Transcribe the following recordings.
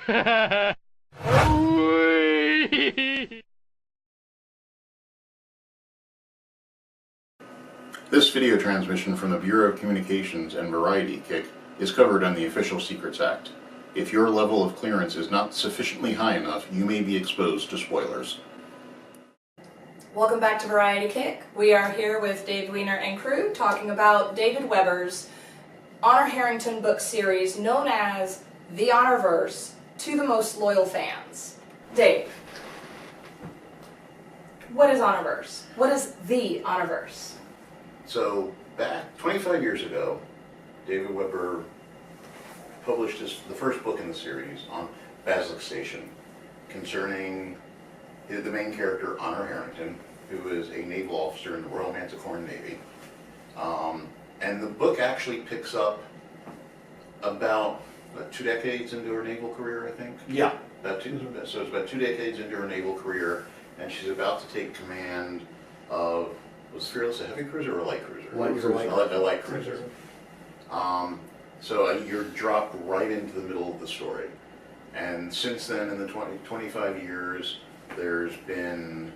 This video transmission from the Bureau of Communications and VarietyKick is covered on the Official Secrets Act. If your level of clearance is not sufficiently high enough, you may be exposed to spoilers. Welcome back to VarietyKick. We are here with Dave Weiner and crew talking about David Weber's Honor Harrington book series known as the Honorverse to the most loyal fans. Dave, what is Honorverse? What is the Honorverse? So, back 25 years ago, David Weber published the first book in the series on Basilisk Station concerning the main character, Honor Harrington, who is a naval officer in the Royal Manticoran Navy. And the book actually picks up about 2 decades into her naval career, I think? Yeah. So it's about 2 decades into her naval career, and she's about to take command of, was Fearless a heavy cruiser or a light cruiser? A light cruiser. So you're dropped right into the middle of the story. And since then, in the 25 years, there's been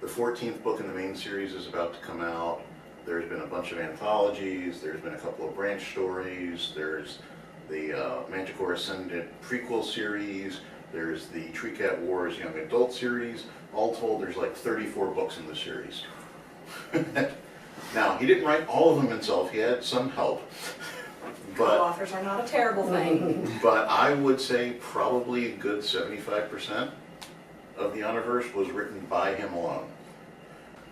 the 14th book in the main series is about to come out. There's been a bunch of anthologies. There's been a couple of branch stories. There's the Manticore Ascendant prequel series. There's the Tree Cat Wars young adult series. All told, there's like 34 books in the series. Now, he didn't write all of them himself. He had some help. But Co-authors are not a terrible thing. But I would say probably a good 75% of the Honorverse was written by him alone.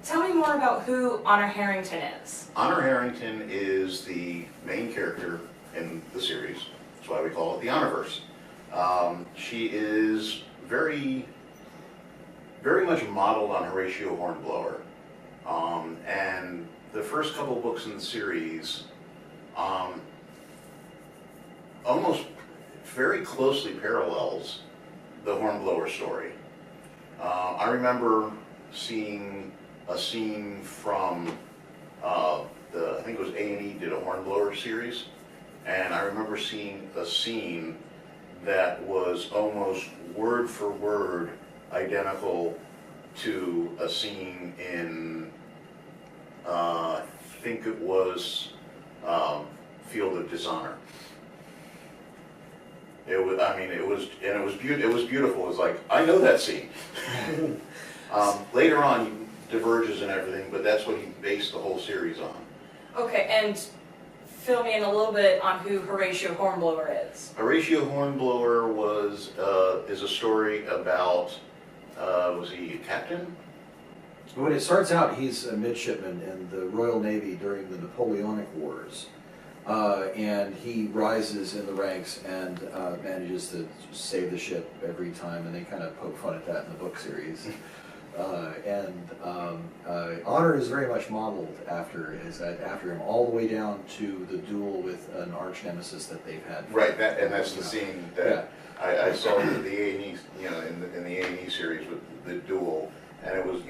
Tell me more about who Honor Harrington is. Honor Harrington is the main character in the series. That's why we call it the Honorverse. She is very much modeled on Horatio Hornblower. And the first couple books in the series almost very closely parallels the Hornblower story. I remember seeing a scene from I think it was A&E did a Hornblower series, and I remember seeing a scene that was almost word for word identical to a scene in I think it was Field of Dishonor. It was beautiful. It was like, I know that scene. Later on, he diverges and everything, but that's what he based the whole series on. Okay, and fill me in a little bit on who Horatio Hornblower is. Horatio Hornblower is a story about, was he a captain? When it starts out, he's a midshipman in the Royal Navy during the Napoleonic Wars. And he rises in the ranks and manages to save the ship every time, and they kind of poke fun at that in the book series. Honor is very much modeled after him, all the way down to the duel with an arch nemesis that they've had. Right, and that's the scene that I saw the A&E, in the A&E series with the duel, and it was,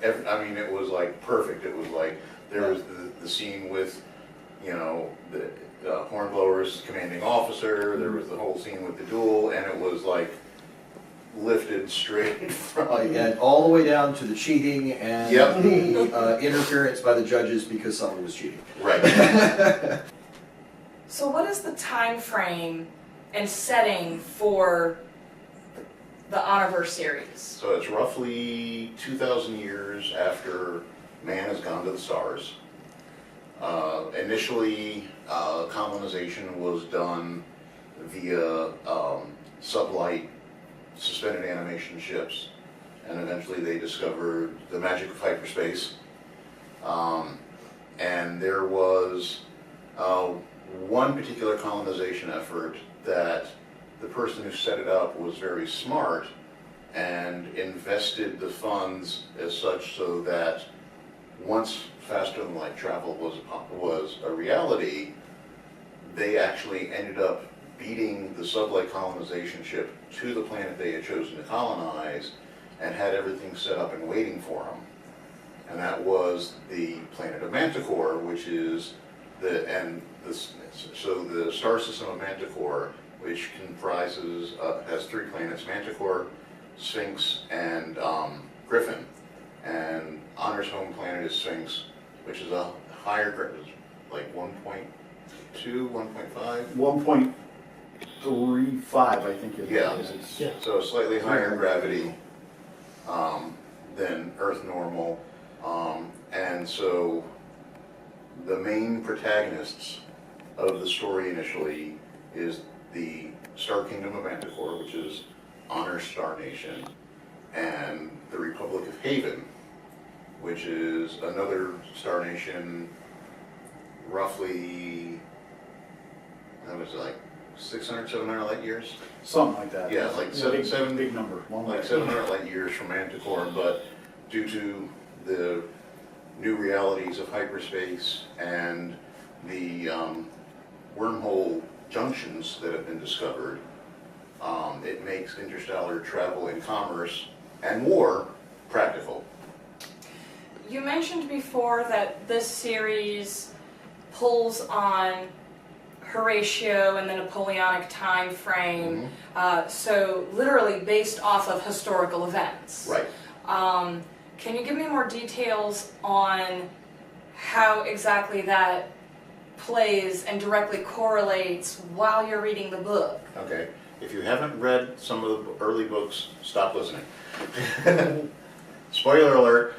it was like perfect. It was like there was the scene with, the Hornblower's commanding officer. There was the whole scene with the duel, and it was like lifted straight from and all the way down to the cheating and the interference by the judges because someone was cheating. Right. So what is the time frame and setting for the Honorverse series? So it's roughly 2,000 years after man has gone to the stars. Initially, colonization was done via sublight suspended animation ships, and eventually they discovered the magic of hyperspace. And there was one particular colonization effort that the person who set it up was very smart and invested the funds as such so that once faster than light travel was a reality, they actually ended up beating the sublight colonization ship to the planet they had chosen to colonize and had everything set up and waiting for them. And that was the planet of Manticore, which is so the star system of Manticore which comprises, has 3 planets, Manticore, Sphinx, and Griffin. And Honor's home planet is Sphinx, which is a higher, like 1.2, 1.5? 1.35, I think it Yeah. is. It's- Yeah. So slightly higher gravity than Earth normal. And so the main protagonists of the story initially is the Star Kingdom of Manticore, which is Honor's Star Nation, and the Republic of Haven, which is another star nation roughly, that was like 600, 700 light years? Something like that. Yeah, like seven, Big number. Long like way. 700 light years from Manticore, but due to the new realities of hyperspace and the wormhole junctions that have been discovered, it makes interstellar travel and commerce and war practical. You mentioned before that this series pulls on Horatio and the Napoleonic time frame, so literally based off of historical events. Right. Can you give me more details on how exactly that plays and directly correlates while you're reading the book? Okay. If you haven't read some of the early books, stop listening. Spoiler alert.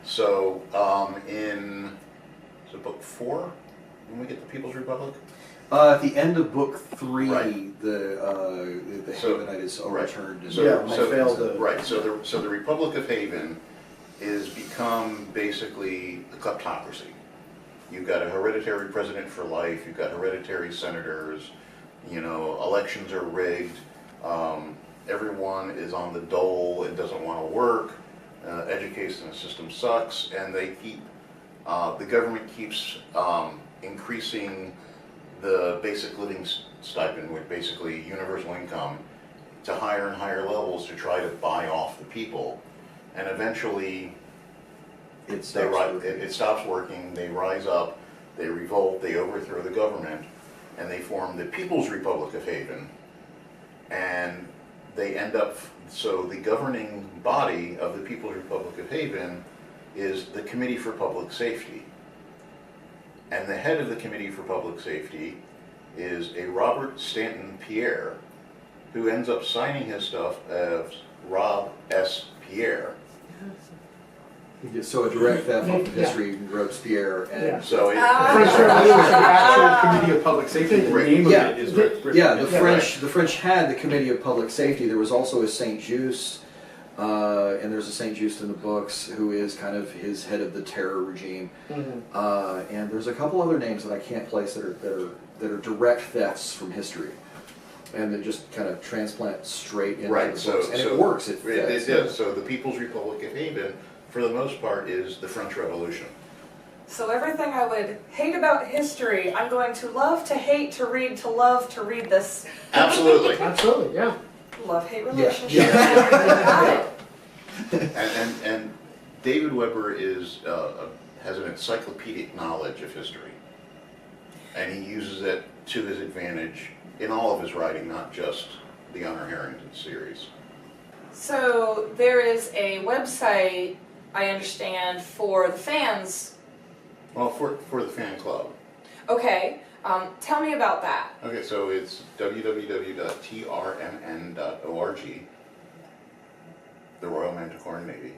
So, in book 4, when we get the People's Republic? At the end of book 3, Right. the So- Havenite is right. overturned. And Yeah, they failed to- Right, so the Republic of Haven is become basically a kleptocracy. You've got a hereditary president for life, you've got hereditary senators, elections are rigged, everyone is on the dole and doesn't want to work, education system sucks, and they keep, the government keeps increasing the basic living stipend, with basically universal income, to higher and higher levels to try to buy off the people. And eventually, it it stops working, they rise up, they revolt, they overthrow the government, and they form the People's Republic of Haven. And they end up, so the governing body of the People's Republic of Haven is the Committee for Public Safety. And the head of the Committee for Public Safety is a Robert Stanton Pierre, who ends up signing his stuff as Rob S. Pierre. So a direct theft of history, Robespierre, and Yeah. So it, French Revolution, the actual Committee of Public Safety, the name of Yeah. it is the French had the Committee of Public Safety. There was also a Saint Just, and there's a Saint Just in the books who is kind of his head of the terror regime. And there's a couple other names that I can't place that are direct thefts from history, and that just kind of transplant straight into right, the books, and it works. It fits. does. So the People's Republic of Haven, for the most part, is the French Revolution. So everything I would hate about history, I'm going to love to hate to read to love to read this. Absolutely. Absolutely, yeah. Love-hate Yeah. relationship. Got it. And David Weber has an encyclopedic knowledge of history, and he uses it to his advantage in all of his writing, not just the Honor Harrington series. So there is a website, I understand, for the fans. Well, for the fan club. Okay, tell me about that. Okay, so it's www.trmn.org, the Royal Manticoran Navy,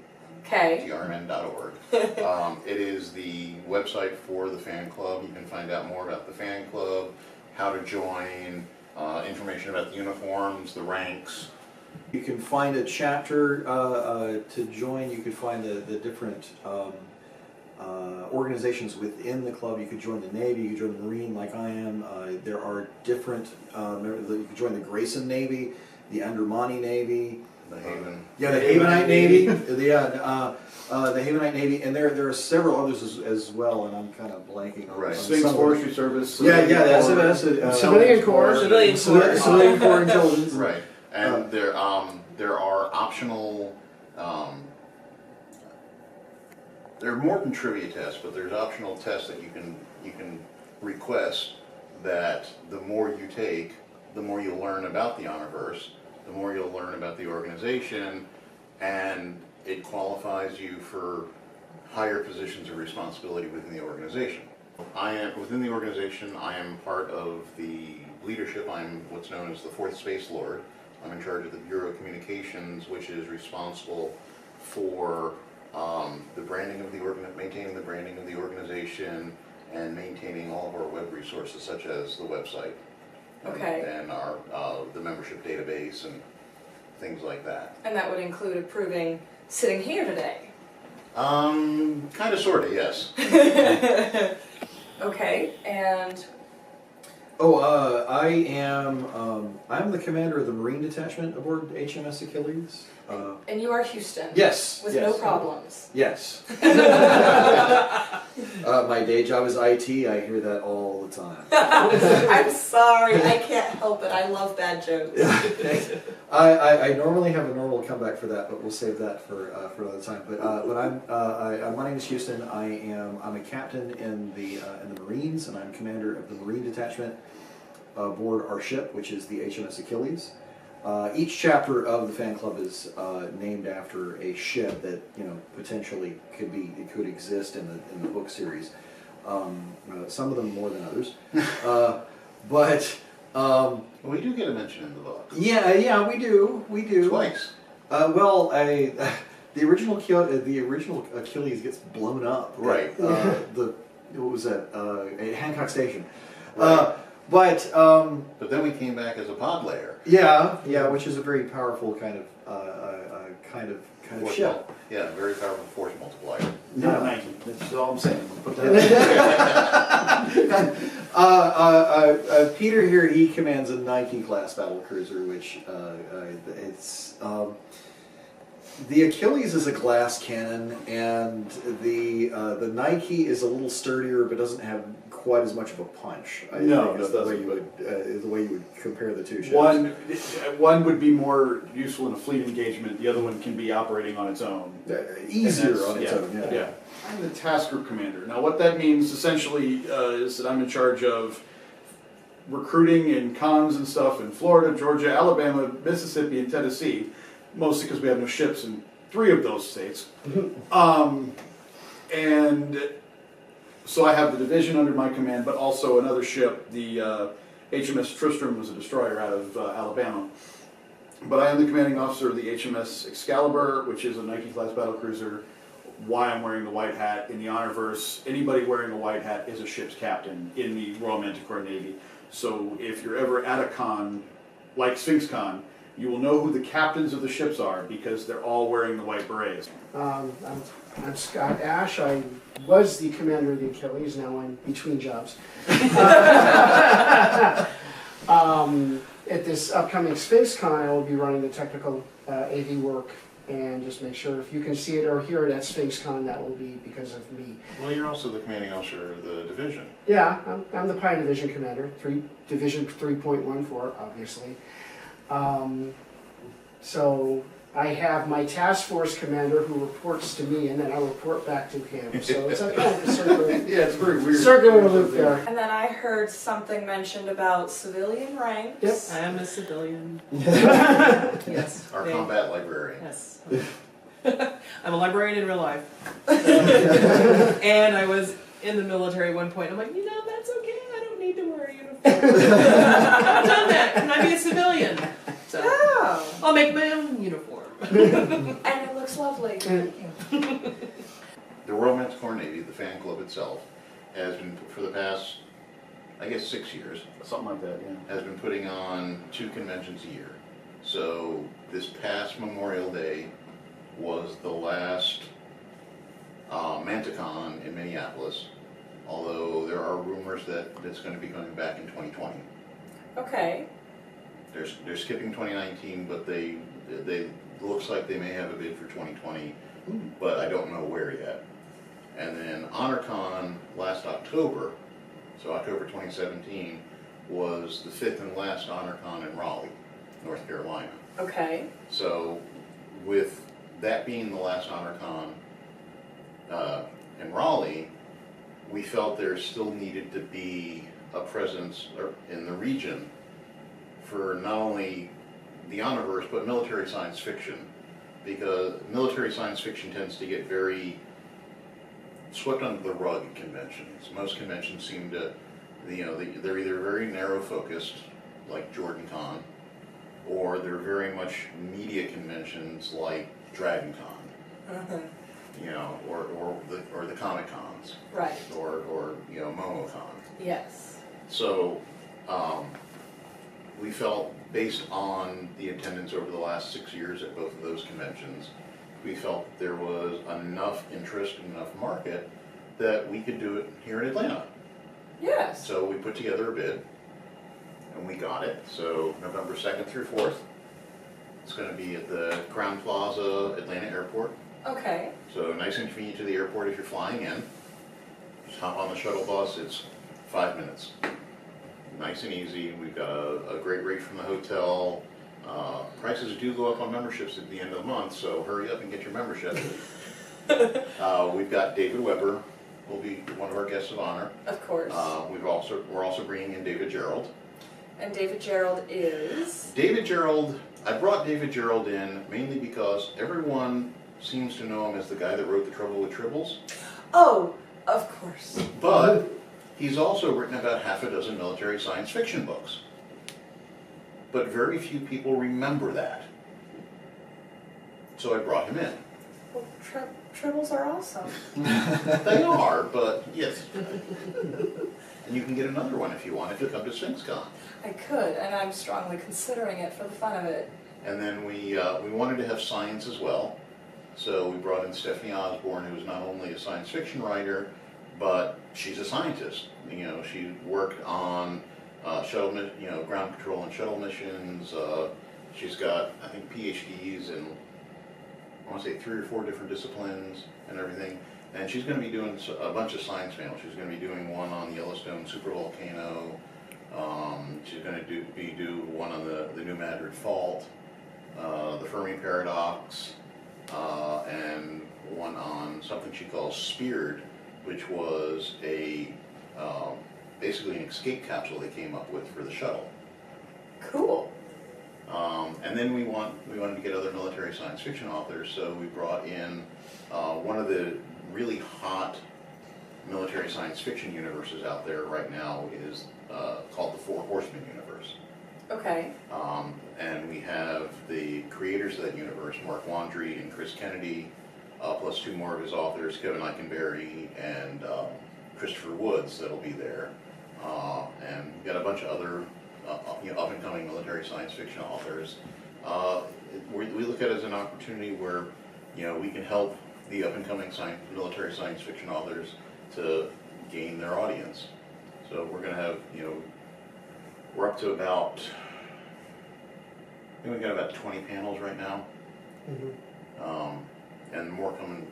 Okay. trmn.org. It is the website for the fan club. You can find out more about the fan club, how to join, information about the uniforms, the ranks. You can find a chapter to join. You could find the different organizations within the club. You could join the Navy, you could join the Marine like I am. There are different, you could join the Grayson Navy, the Andromani Navy. The Haven. Yeah, the Havenite Navy. The Havenite Navy, and there are several others as well, and I'm kind of blanking on Right. some Sphinx of them. Forestry Service. Yeah, the Corps. SMS. Civilian Corps. Civilian Corps Intelligence. Right, and there are optional, there are more than trivia tests, but there's optional tests that you can request that the more you take, the more you'll learn about the Honorverse, the more you'll learn about the organization, and it qualifies you for higher positions of responsibility within the organization. Within the organization, I am part of the leadership. I'm what's known as the Fourth Space Lord. I'm in charge of the Bureau of Communications, which is responsible for the branding of maintaining the branding of the organization and maintaining all of our web resources, such as the website. Okay. And our the membership database and things like that. And that would include approving sitting here today. Kind of, sort of, yes. Okay, and I'm the commander of the Marine Detachment aboard HMS Achilles. and you are Houston. Yes. With yes. no problems. Yes. My day job is IT. I hear that all the time. I'm sorry, I can't help it. I love bad jokes. I normally have a normal comeback for that, but we'll save that for another time. But my name is Houston. I'm a captain in the Marines, and I'm commander of the Marine Detachment aboard our ship, which is the HMS Achilles. Each chapter of the fan club is named after a ship that potentially could exist in the book series. Some of them more than others, but Well, we do get a mention in the book. yeah, we do. Twice. The original Achilles gets blown up. Right. What was that? At Hancock Station. Right. But But then we came back as a pod layer. yeah, which is a very powerful kind of Force ship. Yeah, very powerful force multiplier. Not Nike, that's all I'm saying. Put that Peter here, he commands a Nike class battle cruiser, which the Achilles is a glass cannon, and the Nike is a little sturdier, but doesn't have quite as much of a punch. I No, think is it the way doesn't, is the way you would compare the two ships. One would be more useful in a fleet engagement, the other one can be operating on its own. Easier And that's- on its own. Yeah. I'm the task group commander. Now what that means essentially is that I'm in charge of recruiting and cons and stuff in Florida, Georgia, Alabama, Mississippi, and Tennessee, mostly because we have no ships in 3 of those states. And so I have the division under my command, but also another ship, the HMS Tristram was a destroyer out of Alabama. But I am the commanding officer of the HMS Excalibur, which is a Nike-class battlecruiser. Why I'm wearing the white hat in the Honorverse, anybody wearing a white hat is a ship's captain in the Royal Manticoran Navy. So if you're ever at a con, like SphinxCon, you will know who the captains of the ships are because they're all wearing the white berets. I'm Scott Ash. I was the commander of the Achilles. Now I'm between jobs. At this upcoming SphinxCon, I will be running the technical AV work, and just make sure if you can see it or hear it at SphinxCon, that will be because of me. Well, you're also the commanding officer of the division. Yeah, I'm the Pi Division commander, Division 3.14, obviously. So I have my task force commander who reports to me, and then I report back to him. So it's a kind of a circular, Yeah, it's very weird. circular loop there. And then I heard something mentioned about civilian ranks. Yep. I am a civilian. Yes. Our they- combat librarian. Yes. I'm a librarian in real life. And I was in the military at one point. I'm like, that's okay. I don't need to wear a uniform. I've done that. Can I be a civilian? So Oh, I'll make my own uniform. and it looks lovely. Mm. The Royal Manticoran Navy, the fan club itself, has been, for the past, I guess, 6 years, Something like that, yeah. has been putting on 2 conventions a year. So this past Memorial Day was the last Manticon in Minneapolis, although there are rumors that it's going to be coming back in 2020. Okay. They're skipping 2019, but they looks like they may have a bid for 2020, but I don't know where yet. And then HonorCon last October, so October 2017, was the 5th and last HonorCon in Raleigh, North Carolina. Okay. So with that being the last HonorCon in Raleigh, we felt there still needed to be a presence in the region for not only the Honorverse, but military science fiction, because military science fiction tends to get very swept under the rug at conventions. Most conventions seem to, they're either very narrow focused, like JordanCon, or they're very much media conventions like DragonCon, or the Comic Cons, Right. or MomoCon. Yes. So we felt, based on the attendance over the last 6 years at both of those conventions, we felt there was enough interest and enough market that we could do it here in Atlanta. Yes. So we put together a bid, and we got it. So November 2nd through 4th, it's going to be at the Crown Plaza Atlanta Airport. Okay. So nice and convenient to the airport if you're flying in. Just hop on the shuttle bus, it's 5 minutes. Nice and easy. We've got a great rate from the hotel. Prices do go up on memberships at the end of the month, so hurry up and get your membership. We've got David Weber will be one of our guests of honor. Of course. We're also bringing in David Gerrold. And David Gerrold is? David Gerrold, I brought David Gerrold in mainly because everyone seems to know him as the guy that wrote The Trouble with Tribbles. Oh, of course. But he's also written about half a dozen military science fiction books. But very few people remember that. So I brought him in. Well, tribbles are awesome. They are, but yes. And you can get another one if you want, if you come to SphinxCon. I could, and I'm strongly considering it for the fun of it. And then we wanted to have science as well. So we brought in Stephanie Osborn, who is not only a science fiction writer, but she's a scientist. She worked on shuttle, ground control and shuttle missions. She's got, I think, PhDs in, I want to say 3 or 4 different disciplines and everything. And she's going to be doing a bunch of science panels. She's going to be doing one on the Yellowstone supervolcano. She's going to do one on the New Madrid Fault, the Fermi Paradox, and one on something she calls Speared, which was basically an escape capsule they came up with for the shuttle. Cool. And then we wanted to get other military science fiction authors, so we brought in one of the really hot military science fiction universes out there right now is called the Four Horsemen universe. Okay. And we have the creators of that universe, Mark Wandry and Chris Kennedy, plus 2 more of his authors, Kevin Eikenberry and Christopher Woods, that'll be there. And we've got a bunch of other up-and-coming military science fiction authors. We look at it as an opportunity where we can help the up-and-coming military science fiction authors to gain their audience. So we're going to have, we're up to about, I think we've got about 20 panels right now. Mhm. And more coming.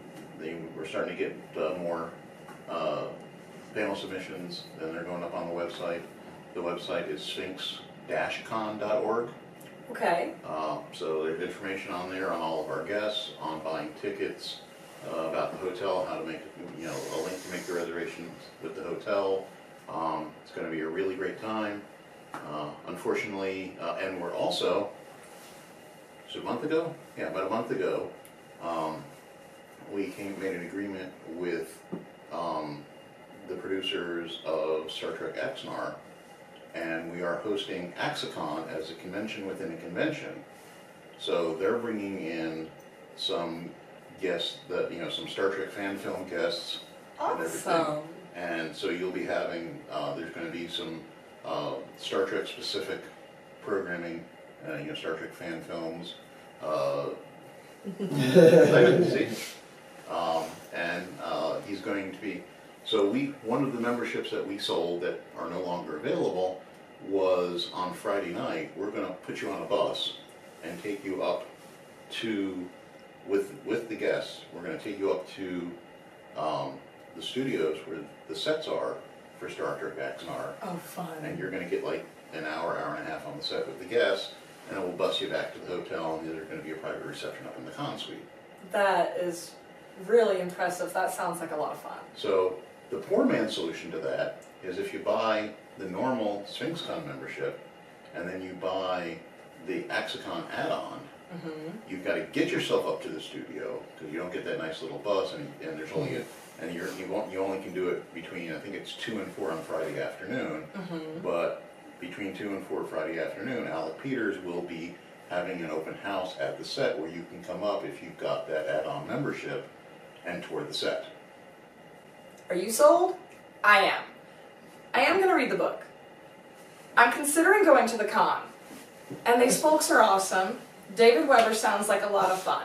We're starting to get more panel submissions, and they're going up on the website. The website is sphinx-con.org. Okay. So there's information on there on all of our guests, on buying tickets, about the hotel, how to make, a link to make the reservations with the hotel. It's going to be a really great time. Unfortunately, and we're also, so a month ago? Yeah, about a month ago, we made an agreement with the producers of Star Trek AxaCon, and we are hosting AxaCon as a convention within a convention. So they're bringing in some guests that, some Star Trek fan film guests and everything. Awesome. And so you'll be having, there's going to be some Star Trek specific programming, Star Trek fan films. And he's going to be, so one of the memberships that we sold that are no longer available was on Friday night. We're going to put you on a bus and take you up to, with the guests, we're going to take you up to the studios where the sets are for Star Trek AxaCon. Oh, fun. And you're going to get like an hour and a half on the set with the guests, and then we'll bus you back to the hotel, and there's going to be a private reception up in the con suite. That is really impressive. That sounds like a lot of fun. So the poor man's solution to that is if you buy the normal SphinxCon membership, and then you buy the AxaCon add-on, Mm-hmm. you've got to get yourself up to the studio, because you don't get that nice little bus, and there's only and you only can do it between, I think it's 2 and 4 on Friday afternoon, Mm-hmm. but between 2 and 4 Friday afternoon, Alec Peters will be having an open house at the set where you can come up if you've got that add-on membership and tour the set. Are you sold? I am. I am going to read the book. I'm considering going to the con. And these folks are awesome. David Weber sounds like a lot of fun.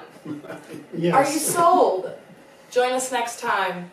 Yes. Are you sold? Join us next time